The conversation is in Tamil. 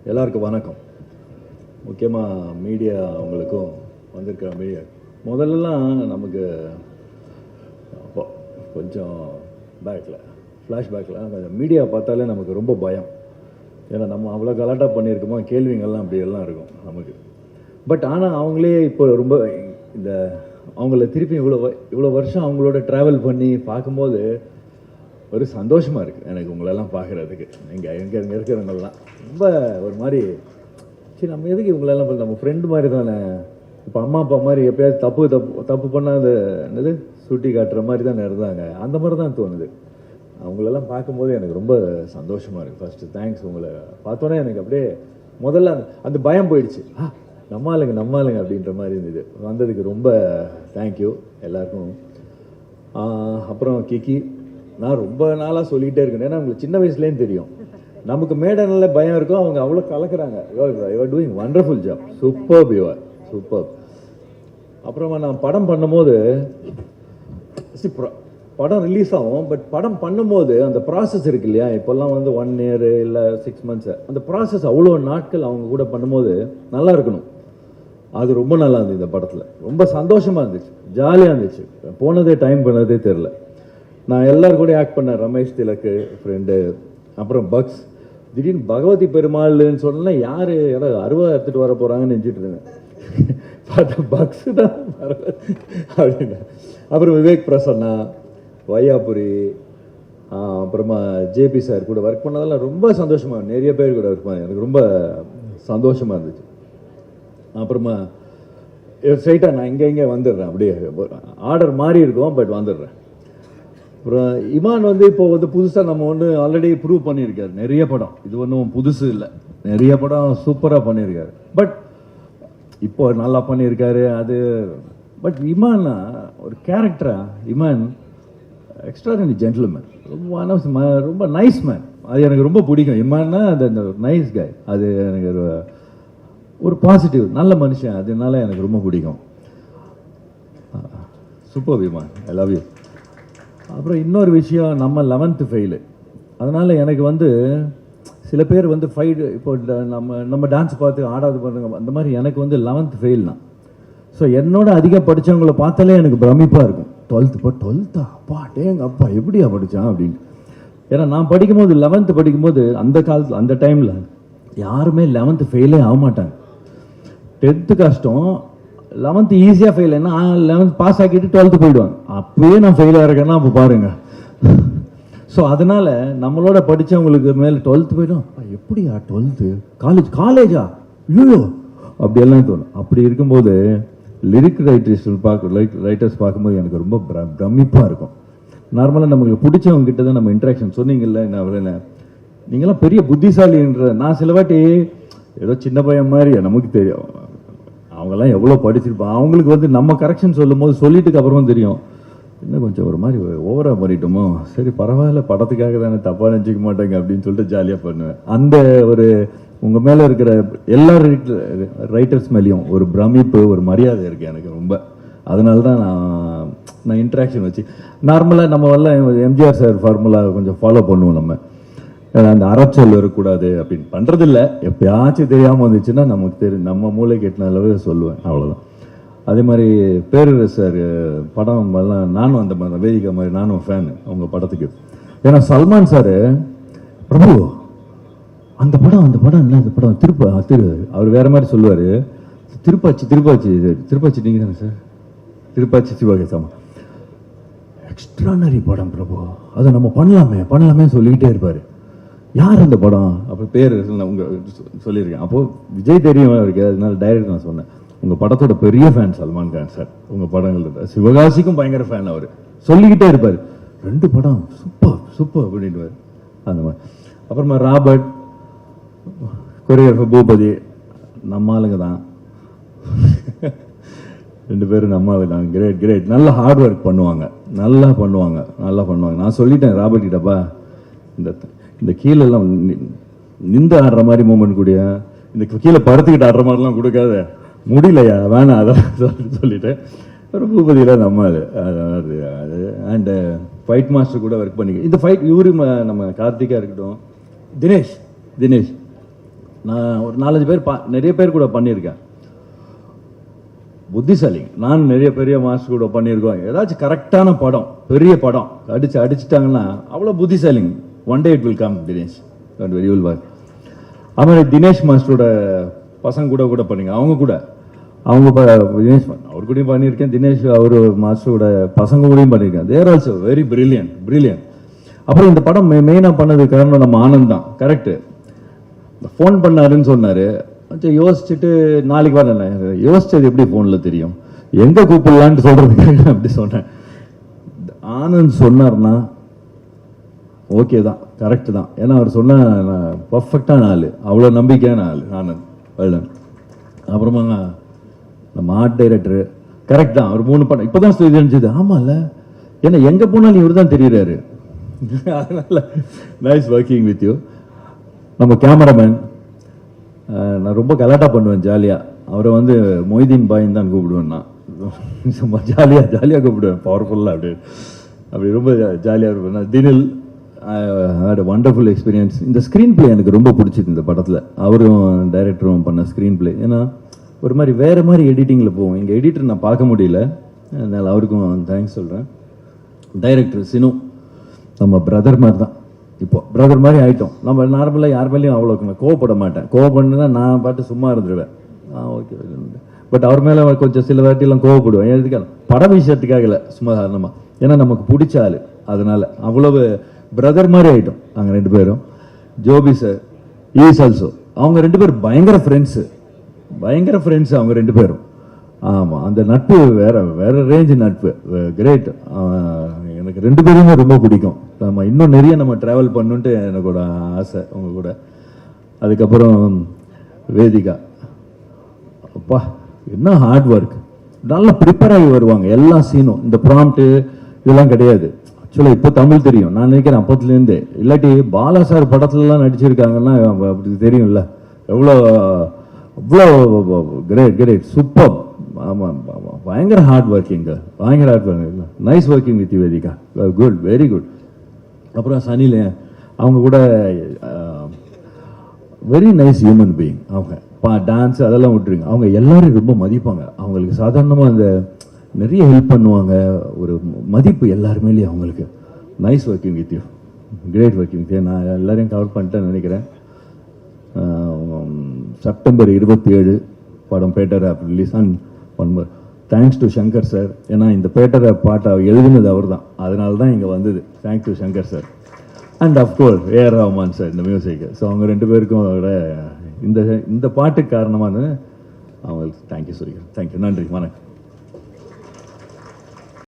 எல்லாருக்கும் வணக்கம். முக்கியமாக மீடியா அவங்களுக்கும் வந்திருக்கிற மீடியா, முதல்லலாம் நமக்கு கொஞ்சம் ஃப்ளாஷ்பேக்கில் கொஞ்சம் மீடியா பார்த்தாலே நமக்கு ரொம்ப பயம். ஏன்னா நம்ம அவ்வளோ கலாட்டாக பண்ணியிருக்கோமோ, கேள்விங்கள்லாம் அப்படியெல்லாம் இருக்கும் நமக்கு. பட் ஆனால் அவங்களே இப்போ ரொம்ப இந்த அவங்கள திருப்பி இவ்வளோ வருஷம் அவங்களோட ட்ராவல் பண்ணி பார்க்கும்போது ஒரு சந்தோஷமாக இருக்குது எனக்கு உங்களெல்லாம் பார்க்குறதுக்கு. இங்கே இருக்கிறவங்கெல்லாம் ரொம்ப ஒரு மாதிரி, சரி நம்ம எதுக்கு இவங்களெல்லாம் நம்ம ஃப்ரெண்டு மாதிரி தானே, இப்போ அம்மா அப்பா மாதிரி எப்போயாவது தப்பு பண்ணால் அது என்னது சுட்டி காட்டுற மாதிரி தானே இருந்தாங்க, அந்த மாதிரி தான் தோணுது. அவங்களெல்லாம் பார்க்கும்போது எனக்கு ரொம்ப சந்தோஷமாக இருக்குது. First thanks. உங்களை பார்த்தோன்னே எனக்கு அப்படியே முதல்ல அந்த பயம் போயிடுச்சு. நம்ம ஆளுங்க அப்படின்ற மாதிரி இருந்தது. வந்ததுக்கு ரொம்ப தேங்க்யூ எல்லாருக்கும். அப்புறம் கிக்கி, நான் ரொம்ப நாளாக சொல்லிகிட்டே இருக்கேன், ஏன்னா உங்களுக்கு சின்ன வயசுலேயும் தெரியும் நமக்கு மேடனில் பயம் இருக்கும், அவங்க அவ்வளோ கலக்குறாங்க. You're doing wonderful job, super you're super. அப்புறமா நான் படம் பண்ணும்போது படம் ரிலீஸ் ஆகும், பட் படம் பண்ணும்போது அந்த ப்ராசஸ் இருக்கு இல்லையா, இப்போல்லாம் வந்து 1 year இல்லை 6 months, அந்த ப்ராசஸ் அவ்வளோ நாட்கள் அவங்க கூட பண்ணும்போது நல்லா இருக்கணும். அது ரொம்ப நல்லா இருந்துச்சு. இந்த படத்தில் ரொம்ப சந்தோஷமாக இருந்துச்சு, ஜாலியாக இருந்துச்சு. போனதே டைம் பண்ணதே தெரில. நான் எல்லாரும் கூட ஆக்ட் பண்ணேன். ரமேஷ் திலக்கு ஃப்ரெண்டு, அப்புறம் பக்ஸ். திடீர்னு பகவதி பெருமாள்னு சொன்னால் யார் யாராவது அருவா எடுத்துகிட்டு வர போகிறாங்கன்னு நினச்சிட்டு இருந்தேன். பார்த்தா பக்ஸு தான் அப்படின்னா. அப்புறம் விவேக் பிரசன்னா, வையாபுரி, அப்புறமா ஜேபி சார் கூட ஒர்க் பண்ணதெல்லாம் ரொம்ப சந்தோஷமாக, நிறைய பேர் கூட ஒர்க் பண்ண எனக்கு ரொம்ப சந்தோஷமாக இருந்துச்சு. அப்புறமா ஸ்ட்ரைட்டாக நான் இங்கே வந்துடுறேன், அப்படியே ஆர்டர் மாறி இருக்கும், பட் வந்துடுறேன். அப்புறம் இமான் வந்து இப்போ வந்து புதுசாக நம்ம ஒன்று ஆல்ரெடி ப்ரூவ் பண்ணியிருக்காரு. நிறைய படம், இது ஒன்றும் புதுசு இல்லை, நிறைய படம் சூப்பராக பண்ணியிருக்காரு. பட் இப்போ நல்லா பண்ணியிருக்காரு அது. பட் இமான் ஒரு கேரக்டரா, இமான் எக்ஸ்ட்ராடனரி ஜென்டில்மேன், ரொம்ப நைஸ் மேன். அது எனக்கு ரொம்ப பிடிக்கும். இமான்னா அந்த நைஸ் கை, அது எனக்கு ஒரு பாசிட்டிவ் நல்ல மனுஷன், அதனால எனக்கு ரொம்ப பிடிக்கும். Super Imman, I love you. அப்புறம் இன்னொரு விஷயம், நம்ம 11th ஃபெயிலு. அதனால் எனக்கு வந்து சில பேர் வந்து இப்போ நம்ம டான்ஸ் பார்த்து ஆடாது பண்ணுங்க, அந்த மாதிரி எனக்கு வந்து 11th ஃபெயில் தான். ஸோ என்னோட அதிகம் படித்தவங்களை பார்த்தாலே எனக்கு பிரமிப்பாக இருக்கும். 12th அப்பா டேங்க அப்பா எப்படியா படித்தான் அப்படின்னு. ஏன்னா நான் படிக்கும்போது 11th படிக்கும்போது அந்த காலத்தில் அந்த டைமில் யாருமே 11th ஃபெயிலே ஆக மாட்டாங்க. 10th கஷ்டம், 11th ஈஸியாக ஃபெயில். ஏன்னா 11th பாஸ் ஆக்கிட்டு 12th போயிடுவாங்க. அப்பயே நான் ஃபெயிலாக இருக்கேன்னா அப்போ பாருங்க. ஸோ அதனால நம்மளோட படித்தவங்களுக்கு மேலே 12th போயிடும், எப்படியா 12th காலேஜா ஐயோ அப்படியெல்லாம் தோணும். அப்படி இருக்கும்போது லிரிக் ரைட்டர்ஸ் பார்க்கும்போது எனக்கு ரொம்ப பிரமிப்பாக இருக்கும். நார்மலாக நம்மளுக்கு பிடிச்சவங்க கிட்ட தான் நம்ம இன்ட்ராக்ஷன் சொன்னீங்கல்ல, நான் நீங்களாம் பெரிய புத்திசாலின்ற. நான் சில வாட்டி ஏதோ சின்ன பையன் மாதிரி நமக்கு தெரியும், அவங்கெல்லாம் எவ்வளோ படிச்சிருப்பான். அவங்களுக்கு வந்து நம்ம கரெக்ஷன் சொல்லும் போது சொல்லிட்டுக்கு அப்புறமா தெரியும், இன்னும் கொஞ்சம் ஒரு மாதிரி ஓவராக பண்ணிட்டோமோ, சரி பரவாயில்ல படத்துக்காக தானே, தப்பாக நினச்சிக்க மாட்டேங்க அப்படின்னு சொல்லிட்டு ஜாலியாக பண்ணுவேன். அந்த ஒரு உங்கள் மேலே இருக்கிற எல்லா ரைட்டர்ஸ் மேலேயும் ஒரு பிரமிப்பு, ஒரு மரியாதை இருக்குது எனக்கு ரொம்ப. அதனால தான் நான் இன்ட்ராக்ஷன் வச்சு நார்மலாக நம்ம எல்லாம் எம்ஜிஆர் சார் ஃபார்முலா கொஞ்சம் ஃபாலோ பண்ணுவோம். நம்ம அந்த அறச்சொல் வரக்கூடாது அப்படின்னு பண்ணுறதில்ல. எப்பயாச்சும் தெரியாமல் வந்துச்சுன்னா நமக்கு தெரியும், நம்ம மூளை கெட்டின அளவு சொல்லுவேன், அவ்வளோதான். அதே மாதிரி பேரரசு சார் படம் எல்லாம் நானும் அந்த மாதிரி வேதிக்கா மாதிரி நானும் ஃபேனு அவங்க படத்துக்கு. ஏன்னா சல்மான் சார் பிரபு அந்த படம் என்ன அந்த படம் அவர் வேற மாதிரி சொல்லுவார், திருப்பாச்சி நீங்கள் தானே சார், திருப்பாச்சி சிவகேசமா எக்ஸ்ட்ரானரி படம் பிரபு, அதை நம்ம பண்ணலாமே சொல்லிக்கிட்டே இருப்பார். யார் அந்த படம் அப்போ பேர் உங்க சொல்லியிருக்கேன். அப்போது விஜய் தெரியும் இருக்கு, அதனால டைரக்ட் நான் சொன்னேன், உங்கள் படத்தோட பெரிய ஃபேன் சல்மான் கான் சார், உங்கள் படங்கள் சிவகாசிக்கும் பயங்கர ஃபேன். அவர் சொல்லிக்கிட்டே இருப்பார், 2 படம் சூப்பர் அப்படின்ட்டு அந்த மாதிரி. அப்புறமா ராபர்ட், கொரியோகிராஃபர் பூபதி, நம்ம ஆளுங்க தான் 2 பேரும் நம்ம ஆளு தான். கிரேட் நல்லா ஹார்ட் ஒர்க் பண்ணுவாங்க, நல்லா பண்ணுவாங்க. நான் சொல்லிட்டேன் ராபர்ட் கிட்டப்பா, இந்த கீழெல்லாம் நின்று ஆடுற மாதிரி மூமெண்ட் கூடிய, இந்த கீழே படுத்துக்கிட்டு ஆடுற மாதிரிலாம் கொடுக்காத, முடியலையா வேணாம், அதான் சொல்லிட்டேன். பூபதியில் நம்ம அது அண்டு ஃபைட் மாஸ்டர் கூட ஒர்க் பண்ணிக்க. இந்த ஃபைட் இவரு நம்ம கார்த்திகா இருக்கட்டும், தினேஷ் நான் ஒரு 4-5 பேர் நிறைய பேர் கூட பண்ணியிருக்கேன். புத்திசாலிங்க. நான் நிறைய பெரிய மாஸ்டர் கூட பண்ணியிருக்கோம். ஏதாச்சும் கரெக்டான படம், பெரிய படம் அடிச்சிட்டாங்கன்னா அவ்வளோ புத்திசாலிங்க. One day it will come Dinesh, very will work. அதுமாதிரி தினேஷ் மாஸ்டரோட பசங்க கூட பண்ணிங்க. அவங்க தினேஷ் அவர் கூடயும் பண்ணியிருக்கேன். தினேஷ் அவர் மாஸ்டரோட பசங்க கூடயும் பண்ணியிருக்கேன். தேர் ஆல்சோ வெரி பிரில்லியன்ட். அப்புறம் இந்த படம் மெயினாக பண்ணது காரணம் நம்ம ஆனந்த் தான். கரெக்டு. ஃபோன் பண்ணாருன்னு சொன்னார். யோசிச்சுட்டு நாளைக்கு வரேன். யோசிச்சது எப்படி ஃபோனில் தெரியும், எங்கே கூப்பிடலான்னு சொல்கிறதுக்காக அப்படி சொன்னேன். ஆனந்த் சொன்னார்னா ஓகே தான், கரெக்டு தான். ஏன்னா அவர் சொன்ன பர்ஃபெக்டான ஆள், அவ்வளோ நம்பிக்கையான ஆள் ஆனந்த் வேலன். அப்புறமா நம்ம ஆர்ட் டைரக்டரு கரெக்ட் தான். அவர் 3 படம் இப்போ தான் தெரிஞ்சது. ஆமாம்ல, ஏன்னா எங்கே போனாலும் இவர் தான் தெரியுறாரு. அதனால நைஸ் ஒர்க்கிங் வித் யூ. நம்ம கேமராமேன் நான் ரொம்ப கலாட்டா பண்ணுவேன் ஜாலியாக. அவரை மொய்தீன் பாயின்னு தான் கூப்பிடுவேன். நான் சும்மா ஜாலியாக கூப்பிடுவேன், பவர்ஃபுல்லாக அப்படி ரொம்ப ஜாலியாக இருப்பேன். நான் தினில் வண்டர்ஃபுல் எக்ஸ்பீரியன்ஸ். இந்த ஸ்க்ரீன் பிளே எனக்கு ரொம்ப பிடிச்சிது இந்த படத்தில். அவரும் டைரக்டரும் பண்ண ஸ்க்ரீன் பிளே. ஏன்னா ஒரு மாதிரி வேறு மாதிரி எடிட்டிங்கில் போவோம். எங்கள் எடிட்டர் நான் பார்க்க முடியல, அதனால் அவருக்கும் தேங்க்ஸ் சொல்கிறேன். டைரக்டர் சினு நம்ம பிரதர் மாதிரி தான். இப்போ பிரதர் மாதிரி ஆகிட்டோம். நம்ம நார்மலாக யார் மேலேயும் அவ்வளோக்கு நான் கோவப்பட மாட்டேன். கோவப்படுனா நான் பாட்டு சும்மா இருந்துருவேன். ஓகே. பட் அவர் மேலே கொஞ்சம் சில வாட்டியெல்லாம் கோவப்படுவேன். எதுக்காக? பட விஷயத்துக்காக இல்லை, சும்மா சாதாரணமாக. ஏன்னா நமக்கு பிடிச்ச ஆள், அதனால அவ்வளவு பிரதர் மாதிரி ஆகிட்டோம் நாங்கள் 2 பேரும். Jobi sir is also. அவங்க 2 பேரும் பயங்கர ஃப்ரெண்ட்ஸு அவங்க 2 பேரும். ஆமாம், அந்த நட்பு வேற ரேஞ்ச் நட்பு. கிரேட். எனக்கு 2 பேருமே ரொம்ப பிடிக்கும். நம்ம இன்னும் நிறைய நம்ம ட்ராவல் பண்ணுன்ட்டு எனக்கோட ஆசை உங்க கூட. அதுக்கப்புறம் வேதிகா, அப்பா என்ன ஹார்ட் ஒர்க். நல்லா ப்ரிப்பேர் ஆகி வருவாங்க எல்லா சீனும். இந்த ப்ராம்ப்ட்டு இதெல்லாம் கிடையாது. ஆக்சுவலாக இப்போ தமிழ் தெரியும் நான் நினைக்கிறேன் அப்போத்துலேருந்தே. இல்லாட்டி பாலா சார் படத்துலலாம் நடிச்சிருக்காங்கன்னா அப்படி தெரியும்ல. அவ்வளோ கிரேட் சூப்பர். ஆமாம், பயங்கர ஹார்ட் ஒர்க்கிங்க. Nice working with Vedika. Good, very good. அப்புறம் சனில அவங்க கூட வெரி நைஸ் ஹியூமன் பீயிங். அவங்க டான்ஸ் அதெல்லாம் விட்டுருங்க, அவங்க எல்லாரும் ரொம்ப மதிப்பாங்க. அவங்களுக்கு சாதாரணமாக அந்த நிறைய ஹெல்ப் பண்ணுவாங்க. ஒரு மதிப்பு எல்லாருமேலேயும் அவங்களுக்கு. Nice working with you, great working with you. நான் எல்லாரையும் கவர் பண்ணிட்டேன்னு நினைக்கிறேன். செப்டம்பர் 27 படம் Petta Rap release. And one more thanks to Shankar sir. ஏன்னா இந்த பேட்டர் ஆப் பாட்டை எழுதினது அவர் தான், அதனால தான் இங்கே வந்தது. Thanks to Shankar sir. And of course A R Rahman sir இந்த மியூசிக். ஸோ அவங்க 2 பேருக்கும் அவரோட இந்த பாட்டுக்கு காரணமான அவங்களுக்கு தேங்க்யூ சொல்லிக்கிறேன். தேங்க்யூ, நன்றி, வணக்கம்.